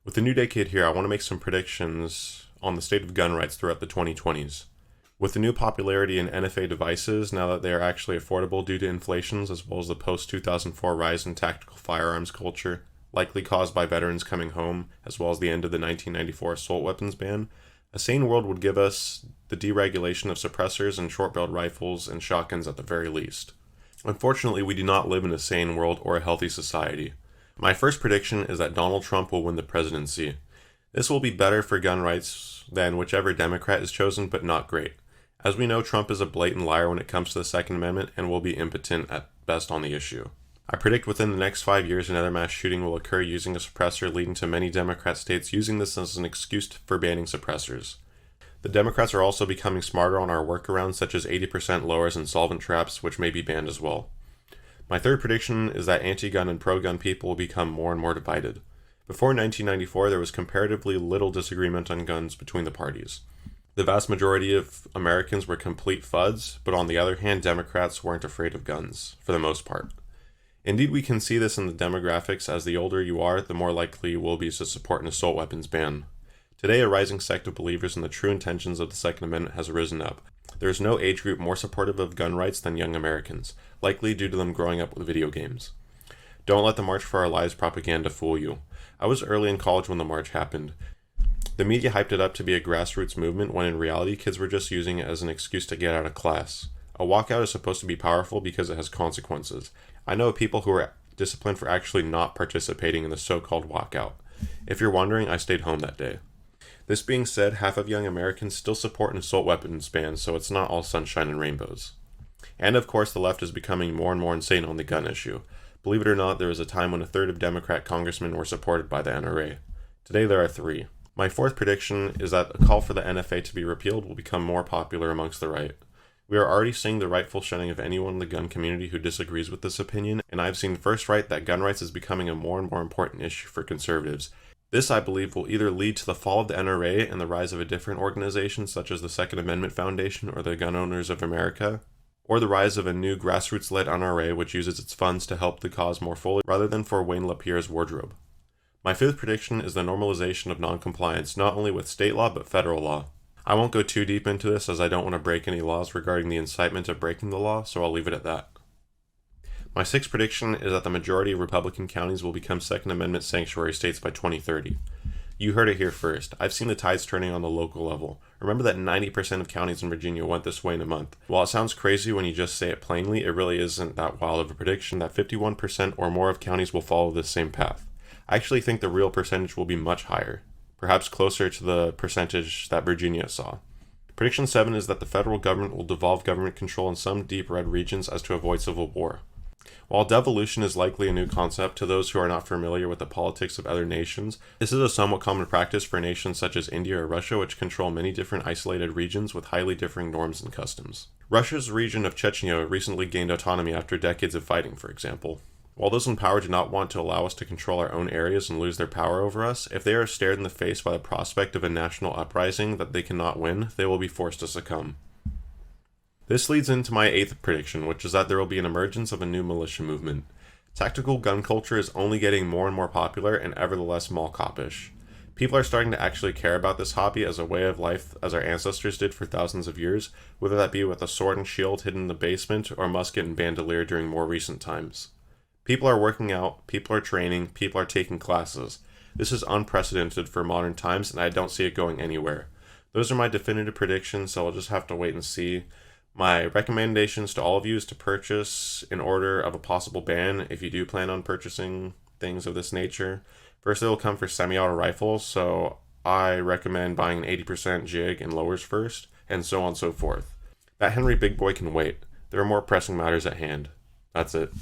With the new decade here, I want to make some predictions on the state of gun rights throughout the 2020s. With the new popularity in NFA devices, now that they are actually affordable due to inflations, as well as the post-2004 rise in tactical firearms culture, likely caused by veterans coming home, as well as the end of the 1994 assault weapons ban, a sane world would give us the deregulation of suppressors and short-barreled rifles and shotguns at the very least. Unfortunately, we do not live in a sane world or a healthy society. My first prediction is that Donald Trump will win the presidency. This will be better for gun rights than whichever Democrat is chosen, but not great. As we know, Trump is a blatant liar when it comes to the Second Amendment and will be impotent at best on the issue. I predict within the next 5 years another mass shooting will occur using a suppressor, leading to many Democrat states using this as an excuse for banning suppressors. The Democrats are also becoming smarter on our workarounds, such as 80% lowers and solvent traps, which may be banned as well. My third prediction is that anti-gun and pro-gun people will become more and more divided. Before 1994, there was comparatively little disagreement on guns between the parties. The vast majority of Americans were complete fuds, but on the other hand, Democrats weren't afraid of guns, for the most part. Indeed, we can see this in the demographics. As the older you are, the more likely you will be to support an assault weapons ban. Today, a rising sect of believers in the true intentions of the Second Amendment has risen up. There is no age group more supportive of gun rights than young Americans, likely due to them growing up with video games. Don't let the March for Our Lives propaganda fool you. I was early in college when the march happened. The media hyped it up to be a grassroots movement when in reality kids were just using it as an excuse to get out of class. A walkout is supposed to be powerful because it has consequences. I know of people who are disciplined for actually not participating in the so-called walkout. If you're wondering, I stayed home that day. This being said, half of young Americans still support an assault weapons ban, so it's not all sunshine and rainbows. And of course, the left is becoming more and more insane on the gun issue. Believe it or not, there was a time when a third of Democrat congressmen were supported by the NRA. Today there are 3. My fourth prediction is that a call for the NFA to be repealed will become more popular amongst the right. We are already seeing the rightful shunning of anyone in the gun community who disagrees with this opinion, and I've seen firsthand that gun rights is becoming a more and more important issue for conservatives. This, I believe, will either lead to the fall of the NRA and the rise of a different organization such as the Second Amendment Foundation or the Gun Owners of America, or the rise of a new grassroots-led NRA which uses its funds to help the cause more fully rather than for Wayne LaPierre's wardrobe. My fifth prediction is the normalization of noncompliance, not only with state law but federal law. I won't go too deep into this as I don't want to break any laws regarding the incitement of breaking the law, so I'll leave it at that. My sixth prediction is that the majority of Republican counties will become Second Amendment sanctuary states by 2030. You heard it here first. I've seen the tides turning on the local level. Remember that 90% of counties in Virginia went this way in a month. While it sounds crazy when you just say it plainly, it really isn't that wild of a prediction that 51% or more of counties will follow this same path. I actually think the real percentage will be much higher, perhaps closer to the percentage that Virginia saw. Prediction 7 is that the federal government will devolve government control in some deep red regions as to avoid civil war. While devolution is likely a new concept to those who are not familiar with the politics of other nations, this is a somewhat common practice for nations such as India or Russia, which control many different isolated regions with highly differing norms and customs. Russia's region of Chechnya recently gained autonomy after decades of fighting, for example. While those in power do not want to allow us to control our own areas and lose their power over us, if they are stared in the face by the prospect of a national uprising that they cannot win, they will be forced to succumb. This leads into my 8th prediction, which is that there will be an emergence of a new militia movement. Tactical gun culture is only getting more and more popular and ever the less mall copish. People are starting to actually care about this hobby as a way of life as our ancestors did for thousands of years, whether that be with a sword and shield hidden in the basement or musket and bandolier during more recent times. People are working out, people are training, people are taking classes. This is unprecedented for modern times and I don't see it going anywhere. Those are my definitive predictions, so I'll just have to wait and see. My recommendations to all of you is to purchase in order of a possible ban if you do plan on purchasing things of this nature. First, it'll come for semi-auto rifles, so I recommend buying an 80% jig and lowers first, and so on and so forth. That Henry Big Boy can wait. There are more pressing matters at hand. That's it.